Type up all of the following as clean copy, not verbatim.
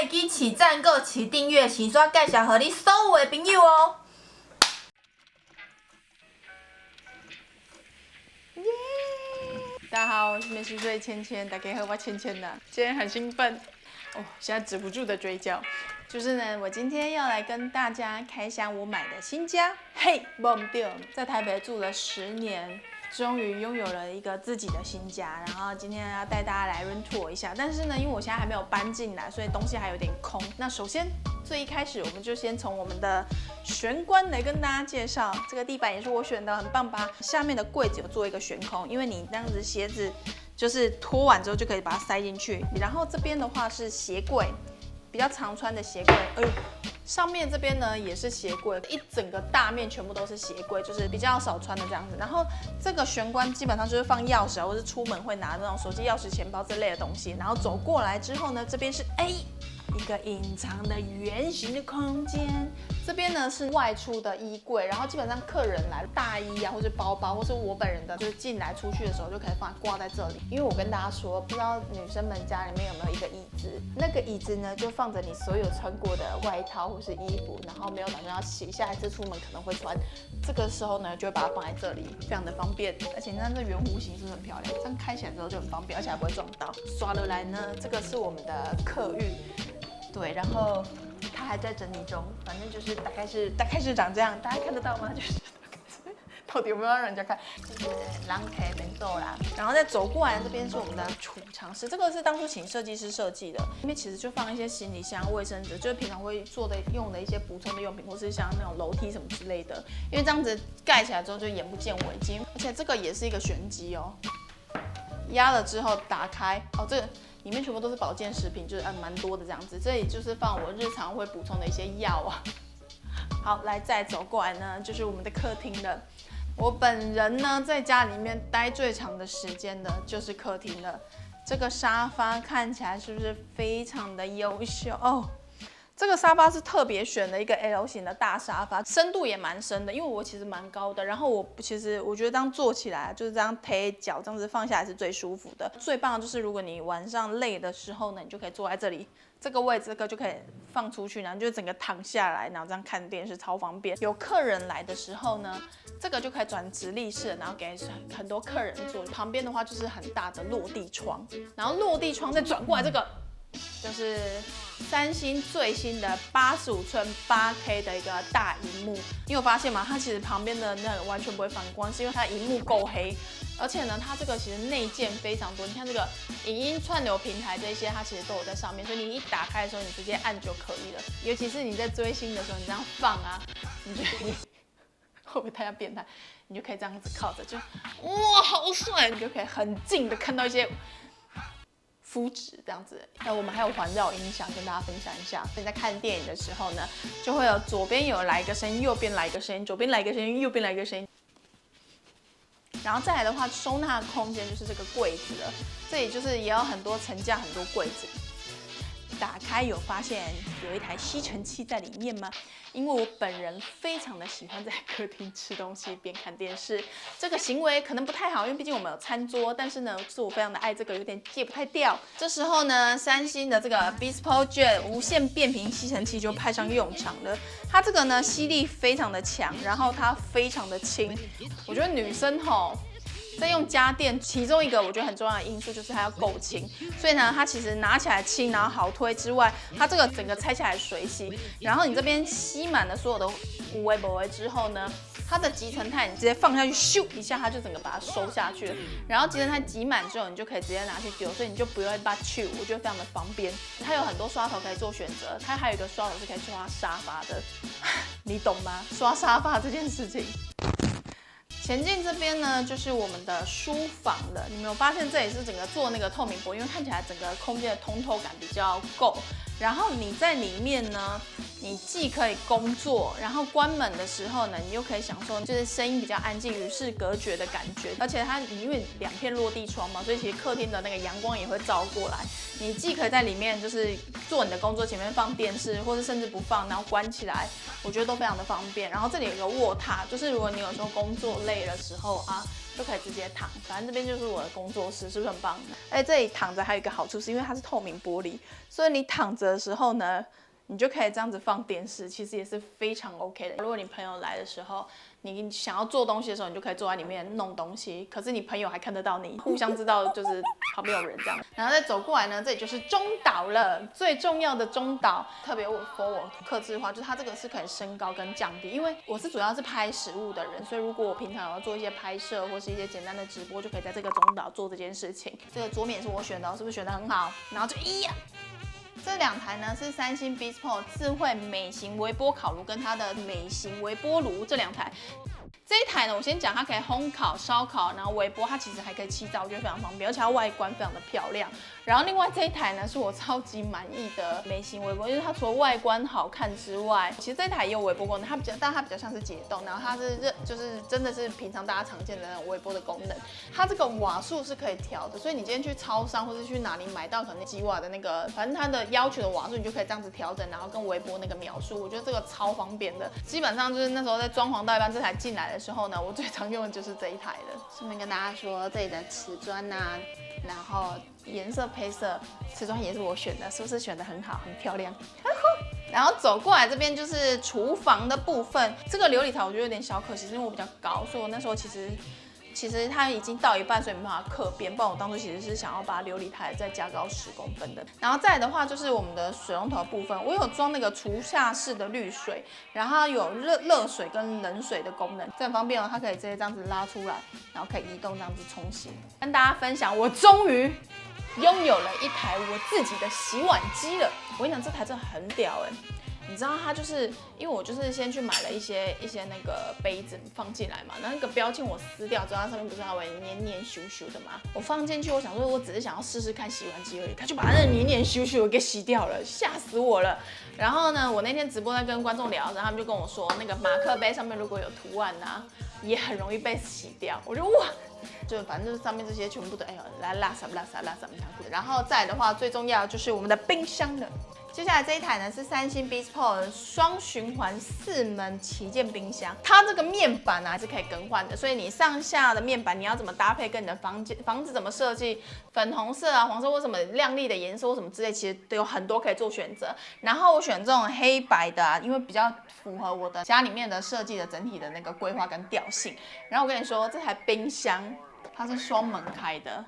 会记起赞、搁起订阅，是煞介绍给你所有的朋友哦。大家好，我是美食队芊芊，大家好，我芊芊呐。今天很兴奋哦，现在止不住的追叫。就是呢，我今天要来跟大家开箱我买的新家。嘿，忘掉，在台北住了10年，终于拥有了一个自己的新家。然后今天要带大家来 run tour 一下。但是呢，因为我现在还没有搬进来，所以东西还有点空。那首先最一开始，我们就先从我们的玄关来跟大家介绍。这个地板也是我选的，很棒吧？下面的柜子有做一个悬空，因为你这样子鞋子就是脱完之后就可以把它塞进去。然后这边的话是鞋柜。比较常穿的鞋柜，上面这边呢也是鞋柜，一整个大面全部都是鞋柜，就是比较少穿的这样子。然后这个玄关基本上就是放钥匙啊，或是出门会拿那种手机、钥匙、钱包之类的东西。然后走过来之后呢，这边是一个隐藏的圆形的空间，这边呢是外出的衣柜，然后基本上客人来大衣啊，或是包包，或是我本人的，就是进来出去的时候就可以放挂在这里。因为我跟大家说，不知道女生们家里面有没有一个椅子，那个椅子呢就放着你所有穿过的外套或是衣服，然后没有打算要洗，下一次出门可能会穿，这个时候呢就会把它放在这里，非常的方便。而且那这圆弧形是不是很漂亮？这样开起来之后就很方便，而且还不会撞到。刷了来呢，这个是我们的客浴。对，然后它还在整理中，反正就是大概是长这样，大家看得到吗？就是到底有没有让人家看？就是狼 K 门豆啦，然后再走过来这边是我们的储藏室，这个是当初请设计师设计的，里面其实就放一些行李箱、卫生纸，就是平常会用的一些补充的用品，或是像那种楼梯什么之类的，因为这样子盖起来之后就眼不见为净，而且这个也是一个玄机哦，压了之后打开哦，这个。里面全部都是保健食品，就是蛮多的这样子。这里就是放我日常会补充的一些药啊。好，来再走过来呢，就是我们的客厅了。我本人呢，在家里面待最长的时间的就是客厅了。这个沙发看起来是不是非常的优秀哦？这个沙发是特别选的一个 L 型的大沙发，深度也蛮深的，因为我其实蛮高的，然后我觉得这样坐起来就是这样推脚这样子放下来是最舒服的。最棒的就是如果你晚上累的时候呢，你就可以坐在这里，这个位置这个就可以放出去，然后就整个躺下来，然后这样看电视超方便。有客人来的时候呢，这个就可以转直立式，然后给很多客人坐。旁边的话就是很大的落地窗，然后落地窗再转过来这个。就是三星最新的85寸8K 的一个大萤幕，你有发现吗？它其实旁边的那个完全不会反光，是因为它萤幕够黑，而且呢，它这个其实内建非常多。你看这个影音串流平台这些，它其实都有在上面，所以你一打开的时候，你直接按就可以了。尤其是你在追星的时候，你这样放啊，你就会不会太变态？你就可以这样子靠着，就哇好帅，你就可以很近的看到一些。肤质这样子，那我们还有环绕音响跟大家分享一下。所以在看电影的时候呢，就会有左边有来一个声音，右边来一个声音，左边来一个声音，右边来一个声音。然后再来的话，收纳空间就是这个柜子了，这里就是也有很多层架，很多柜子。打开有发现有一台吸尘器在里面吗？因为我本人非常的喜欢在客厅吃东西边看电视，这个行为可能不太好，因为毕竟我们有餐桌，但是呢，是我非常的爱这个，有点戒不太掉。这时候呢，三星的这个 Bispo Jet 无线变频吸尘器就派上用场了。它这个呢吸力非常的强，然后它非常的轻。我觉得女生在用家电，其中一个我觉得很重要的因素就是它要够轻，所以呢，它其实拿起来轻，然后好推之外，它这个整个拆起来水洗，然后你这边吸满了所有的无微不微之后呢，它的集成钛你直接放下去，咻一下它就整个把它收下去了，然后集成钛挤满之后，你就可以直接拿去丢，所以你就不用把它去，我觉得非常的方便。它有很多刷头可以做选择，它还有一个刷头是可以刷沙发的，你懂吗？刷沙发这件事情。前进这边呢，就是我们的书房了。你们有发现这里是整个做那个透明玻璃，因为看起来整个空间的通透感比较够。然后你在里面呢，你既可以工作，然后关门的时候呢，你又可以享受就是声音比较安静、与世隔绝的感觉。而且它因为2片落地窗嘛，所以其实客厅的那个阳光也会照过来。你既可以在里面就是做你的工作，前面放电视，或者甚至不放，然后关起来，我觉得都非常的方便。然后这里有一个卧榻，就是如果你有时候工作累的时候啊，就可以直接躺。反正这边就是我的工作室，是不是很棒？而且这里躺着还有一个好处，是因为它是透明玻璃，所以你躺着着的时候呢，你就可以这样子放电视，其实也是非常 OK 的。如果你朋友来的时候，你想要做东西的时候，你就可以坐在里面弄东西，可是你朋友还看得到你，互相知道就是旁边有人这样。然后再走过来呢，这里就是中岛了，最重要的中岛。特别我客制化，就是它这个是可以升高跟降低，因为我是主要是拍食物的人，所以如果我平常要做一些拍摄或是一些简单的直播，就可以在这个中岛做这件事情。这个桌面也是我选的，是不是选得很好？然后就这2台呢是三星 BeastPod 智慧美型微波烤炉跟它的美型微波炉这2台。这一台呢，我先讲，它可以烘烤、烧烤，然后微波，它其实还可以气炸，我觉得非常方便，而且它外观非常的漂亮。然后另外这一台呢，是我超级满意的美型微波，因为它除了外观好看之外，其实这一台也有微波功能，但它比较像是解冻，然后它是就是真的是平常大家常见的那种微波的功能。它这个瓦数是可以调的，所以你今天去超商或是去哪里买到可能几瓦的那个，反正它的要求的瓦数，你就可以这样子调整，然后跟微波那个描述，我觉得这个超方便的。基本上就是那时候在装潢到一半，这台进来的时候呢，我最常用的就是这一台的。顺便跟大家说，这里的瓷砖啊，然后颜色配色，瓷砖也是我选的，是不是选得很好，很漂亮？然后走过来这边就是厨房的部分，这个琉璃台我觉得有点小可惜，是因为我比较高，所以我那时候其实它已经到一半，所以没办法刻边。不然我当初其实是想要把琉璃台再加高10公分的。然后再来的话就是我们的水龙头部分，我有装那个厨下式的滤水，然后它有热水跟冷水的功能，这很方便哦，它可以直接这样子拉出来，然后可以移动这样子冲洗。跟大家分享，我终于拥有了一台我自己的洗碗机了。我跟你讲，这台真的很屌哎！你知道它就是因为我就是先去买了一些那个杯子放进来嘛，那个标签我撕掉之后，它上面不是还会黏咻咻的嘛？我放进去，我想说我只是想要试试看洗碗机而已，它就把那个黏咻咻给洗掉了，吓死我了。然后呢，我那天直播在跟观众聊，然后他们就跟我说，那个马克杯上面如果有图案啊，也很容易被洗掉。我就哇！就反正就是上面这些全部都拉撒，然后再来的话，最重要的就是我们的冰箱了。接下来这一台呢是三星 BeastPod 双循环4门旗舰冰箱，它这个面板呢还是可以更换的，所以你上下的面板你要怎么搭配，跟你的房子怎么设计，粉红色啊、黄色或什么亮丽的颜色或什么之类，其实都有很多可以做选择。然后我选这种黑白的啊，因为比较符合我的家里面的设计的整体的那个规划跟调性。然后我跟你说，这台冰箱它是双门开的。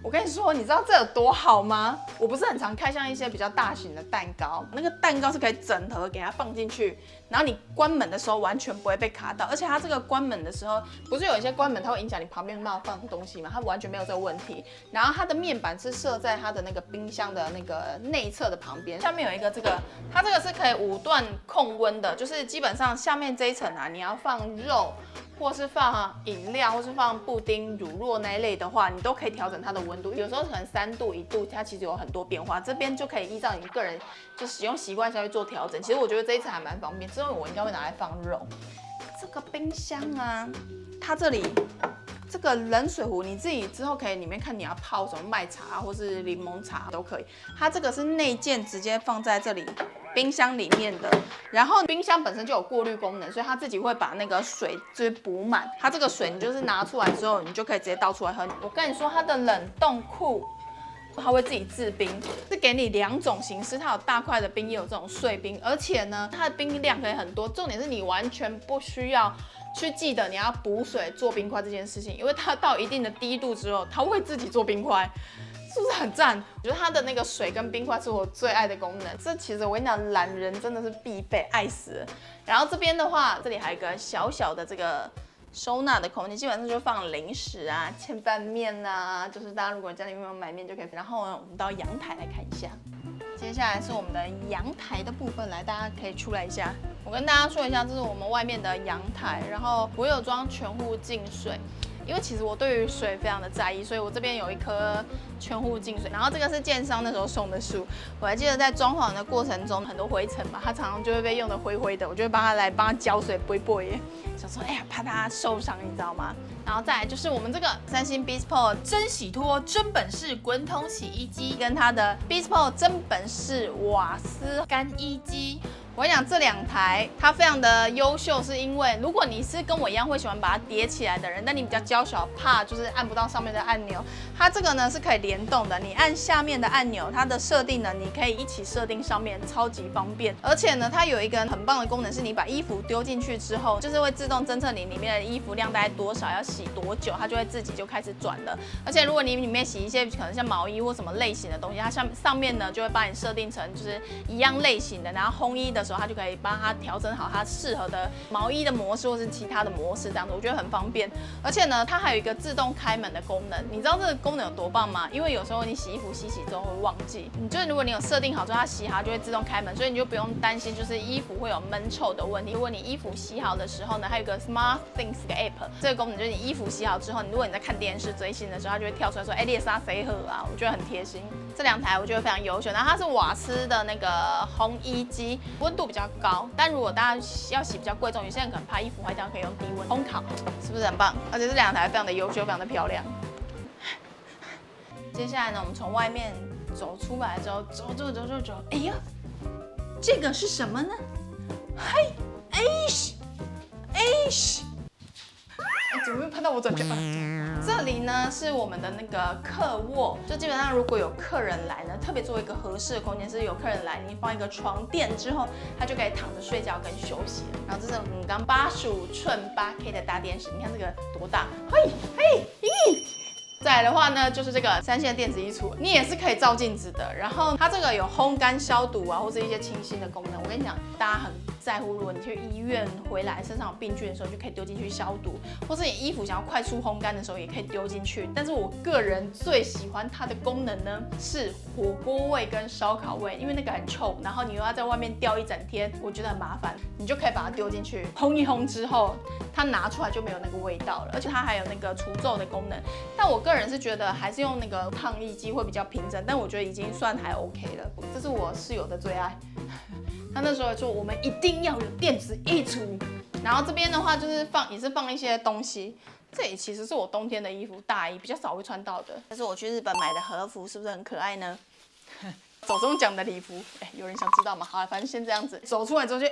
我跟你说，你知道这有多好吗？我不是很常开像一些比较大型的蛋糕，那个蛋糕是可以整盒给它放进去，然后你关门的时候完全不会被卡到，而且它这个关门的时候，不是有一些关门它会影响你旁边放东西吗？它完全没有这个问题。然后它的面板是设在它的那个冰箱的那个内侧的旁边，下面有一个它这个是可以5段控温的，就是基本上下面这一层啊，你要放肉，或是放饮料，或是放布丁、乳酪那一类的话，你都可以调整它的温度。有时候可能3度、1度，它其实有很多变化。这边就可以依照你个人就使用习惯下去做调整。其实我觉得这一层还蛮方便，之后我应该会拿来放肉。这个冰箱啊，它这里这个冷水壶，你自己之后可以里面看你要泡什么麦茶或是柠檬茶都可以。它这个是内件直接放在这里。冰箱里面的，然后冰箱本身就有过滤功能，所以它自己会把那个水就是补满。它这个水你就是拿出来之后，你就可以直接倒出来喝。我跟你说，它的冷冻库它会自己制冰，是给你2种形式，它有大块的冰，也有这种碎冰，而且呢，它的冰量可以很多。重点是你完全不需要去记得你要补水做冰块这件事情，因为它到一定的低度之后，它会自己做冰块。是不是很赞？我觉得它的那个水跟冰块是我最爱的功能。这其实我跟你讲，懒人真的是必备，爱死了。然后这边的话，这里还有一个小小的这个收纳的空间，基本上就放零食啊、炝拌面啊，就是大家如果家里面有买面就可以。然后呢，我们到阳台来看一下。接下来是我们的阳台的部分，来大家可以出来一下。我跟大家说一下，这是我们外面的阳台，然后我有装全户净水。因为其实我对于水非常的在意，所以我这边有一颗全户净水。然后这个是建商那时候送的树，我还记得在装潢的过程中很多灰尘嘛，它常常就会被用的灰灰的，我就会帮它浇水拨耶，想说哎呀怕它受伤，你知道吗？然后再来就是我们这个三星 BeastPod 真洗脱真本事滚筒洗衣机，跟它的 BeastPod 真本事瓦斯干衣机。我跟你讲，这2台它非常的优秀，是因为如果你是跟我一样会喜欢把它叠起来的人，但你比较娇小，怕就是按不到上面的按钮，它这个呢是可以联动的。你按下面的按钮，它的设定呢，你可以一起设定上面，超级方便。而且呢，它有一个很棒的功能，是你把衣服丢进去之后，就是会自动侦测你里面的衣服量大概多少，要洗多久，它就会自己就开始转了。而且如果你里面洗一些可能像毛衣或什么类型的东西，它上面呢就会帮你设定成就是一样类型的，然后烘衣的时候，它就可以帮它调整好它适合的毛衣的模式或是其他的模式，这样子我觉得很方便。而且呢，它还有一个自动开门的功能，你知道这个功能有多棒吗？因为有时候你洗衣服洗之后会忘记，就是如果你有设定好之后，它洗好就会自动开门，所以你就不用担心就是衣服会有闷臭的问题。如果你衣服洗好的时候呢，还有一个 Smart Things 的 App， 这个功能就是你衣服洗好之后，如果你在看电视追星的时候，它就会跳出来说，哎，猎杀谁喝啊？我觉得很贴心。这2台我觉得非常优秀，然后它是瓦斯的那个烘衣机，温度比较高，但如果大家要洗比较贵重，有些人可能怕衣服坏掉，可以用低温烘烤，是不是很棒？而且这2台非常的优秀，非常的漂亮。接下来呢，我们从外面走出来之后，走，哎呀，这个是什么呢？嘿，哎，怎么没有拍到我转圈？这里呢是我们的那个客卧，就基本上如果有客人来呢，特别做一个合适的空间，是有客人来，你放一个床垫之后，他就可以躺着睡觉跟休息了。然后这是刚85寸8K 的大电视，你看这个多大？嘿，再来的话呢，就是这个3线电子衣橱，你也是可以照镜子的。然后它这个有烘干消毒啊，或是一些清新的功能。我跟你讲，大家很在乎，如果你去医院回来身上有病菌的时候，就可以丢进去消毒，或是你衣服想要快速烘干的时候，也可以丢进去。但是我个人最喜欢它的功能呢，是火锅味跟烧烤味，因为那个很臭，然后你又要在外面吊一整天，我觉得很麻烦。你就可以把它丢进去烘一烘之后，它拿出来就没有那个味道了，而且它还有那个除皱的功能。但我个人是觉得还是用那个烫衣机会比较平整，但我觉得已经算还 OK 了。这是我室友的最爱，他那时候说我们一定要有电子衣橱。然后这边的话就是也是放一些东西，这里其实是我冬天的衣服大衣，比较少会穿到的。这是我去日本买的和服，是不是很可爱呢？手中奖的礼服，有人想知道吗？好，反正先这样子，走出来之后就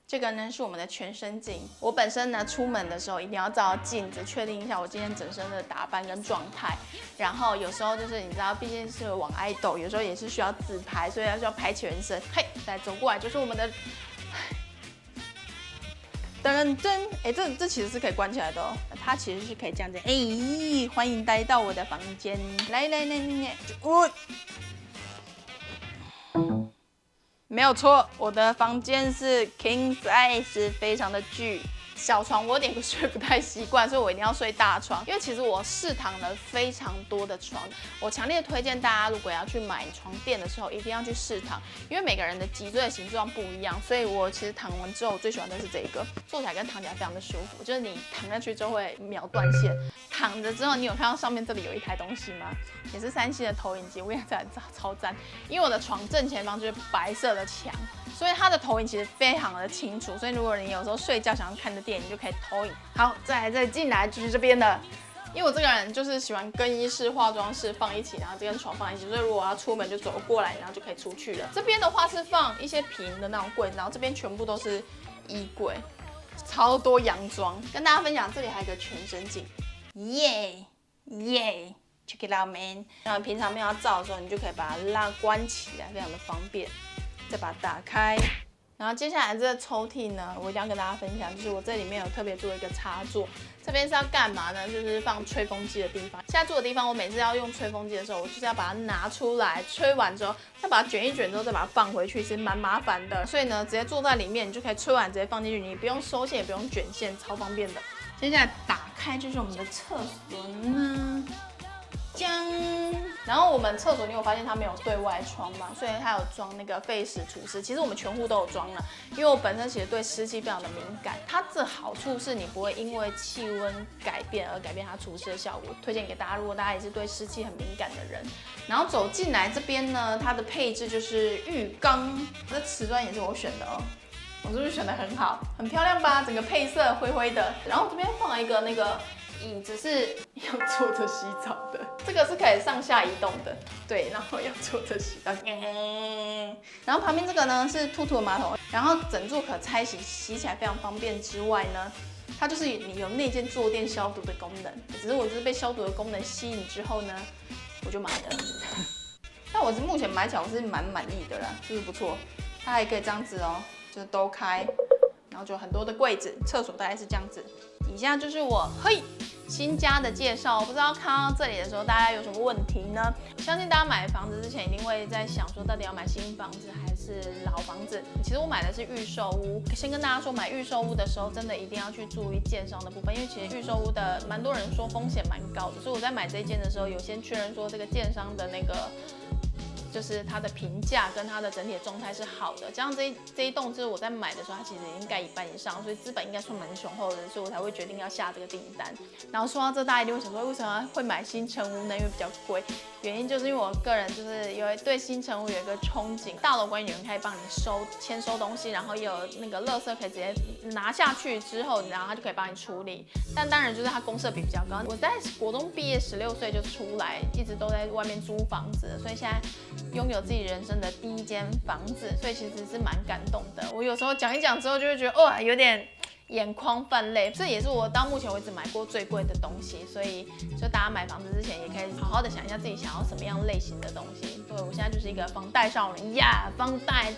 这个呢是我们的全身镜。我本身呢出门的时候一定要照镜子，确定一下我今天整身的打扮跟状态。然后有时候就是你知道，毕竟是网爱豆，有时候也是需要自拍，所以需要拍全身。嘿，再走过来就是我们的，噔噔，这其实是可以关起来的哦，它其实是可以这样子。欢迎来到我的房间，来，没有错，我的房间是 king size， 非常的巨。小床我有点睡不太习惯，所以我一定要睡大床。因为其实我试躺了非常多的床，我强烈推荐大家，如果要去买床垫的时候，一定要去试躺，因为每个人的脊椎的形状不一样。所以我其实躺完之后，我最喜欢的是这一个，坐起来跟躺起来非常的舒服，就是你躺下去之后会秒断线。躺着之后，你有看到上面这里有一台东西吗？也是3星的投影机，我跟你讲超赞，因为我的床正前方就是白色的墙。所以它的投影其实非常的清楚，所以如果你有时候睡觉想要看的电影，你就可以投影。好，再进来就是这边的，因为我这个人就是喜欢更衣室、化妆室放一起，然后这跟床放一起，所以如果我要出门就走过来，然后就可以出去了。这边的话是放一些平的那种柜子，然后这边全部都是衣柜，超多洋装。跟大家分享，这里还有一个全身镜，耶，check it out man。然后平常没有要照的时候，你就可以把它关起来，非常的方便。再把它打开，然后接下来这个抽屉呢，我一定要跟大家分享，就是我这里面有特别做一个插座，这边是要干嘛呢？就是放吹风机的地方。下座的地方，我每次要用吹风机的时候，我就是要把它拿出来，吹完之后，再把它卷一卷之后，再把它放回去，其实蛮麻烦的。所以呢，直接坐在里面，你就可以吹完直接放进去，你不用收线，也不用卷线，超方便的。接下来打开就是我们的厕所呢。然后我们厕所你有发现它没有对外窗嘛，所以它有装那个废湿除湿。其实我们全户都有装了，因为我本身其实对湿气非常的敏感。它的好处是你不会因为气温改变而改变它除湿的效果。推荐给大家，如果大家也是对湿气很敏感的人。然后走进来这边呢，它的配置就是浴缸，这瓷砖也是我选的哦。我是不是选的很好，很漂亮吧？整个配色灰灰的。然后这边放了一个那个椅子是要坐着洗澡的，这个是可以上下移动的，对，然后要坐着洗澡。然后旁边这个呢是兔兔的马桶，然后整座可拆洗，洗起来非常方便之外呢，它就是你有内建坐垫消毒的功能。只是我就是被消毒的功能吸引之后呢，我就买了。但我是目前买起来我是蛮满意的啦，是不是不错？它还可以这样子哦，就是都开，然后就很多的柜子，厕所大概是这样子。以下就是我新家的介绍，我不知道看到这里的时候大家有什么问题呢？我相信大家买房子之前一定会在想说，到底要买新房子还是老房子？其实我买的是预售屋，先跟大家说，买预售屋的时候真的一定要去注意建商的部分，因为其实预售屋的蛮多人说风险蛮高的，所以我在买这一间的时候，有先确认说这个建商的那个。就是它的评价跟它的整体的状态是好的，加上这一栋就是我在买的时候，它其实已经盖一半以上，所以资本应该算蛮雄厚的，所以我才会决定要下这个订单。然后说到这，大家一定会想说，为什么会买新成屋呢？因为比较贵，原因就是因为我个人就是对新成屋有一个憧憬，大楼管理员可以帮你签收东西，然后有那个垃圾可以直接拿下去之后，然后他就可以帮你处理。但当然就是它公设比比较高。我在国中毕业16岁就出来，一直都在外面租房子，所以现在拥有自己人生的第一间房子，所以其实是蛮感动的。我有时候讲一讲之后，就会觉得哇，有点眼眶泛泪。这也是我到目前为止买过最贵的东西，所以就大家买房子之前也可以好好的想一下自己想要什么样类型的东西。对，我现在就是一个房贷少女呀，房贷。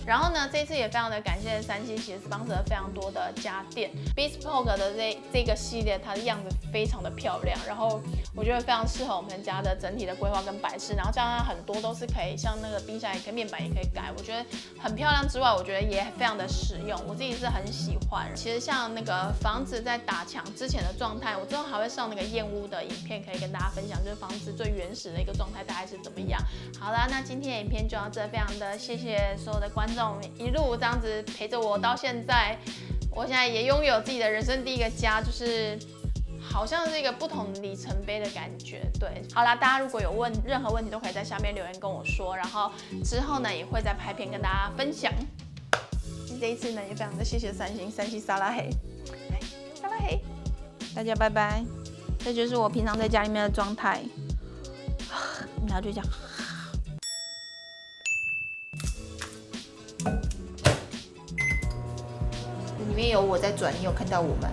然后呢，这一次也非常的感谢3C，其实是帮助了非常多的家电。Bespoke 的这个系列，它的样子非常的漂亮，然后我觉得非常适合我们家的整体的规划跟摆饰，然后加上很多都是可以像那个冰箱也可以，面板也可以改，我觉得很漂亮之外，我觉得也非常的实用，我自己是很喜欢。其实像那个房子在打墙之前的状态，我之后还会上那个验屋的影片，可以跟大家分享，就是房子最原始的一个状态大概是怎么样。好啦，那今天的影片就到这，非常的谢谢所有的观众一路这样子陪着我到现在，我现在也拥有自己的人生第一个家，就是好像是一个不同里程碑的感觉。对，好啦，大家如果有任何问题都可以在下面留言跟我说，然后之后呢也会再拍片跟大家分享。这一次呢也非常的谢谢3C沙拉黑，沙拉黑，大家拜拜。这就是我平常在家里面的状态，然后就这样。里面有我在转，你有看到我吗？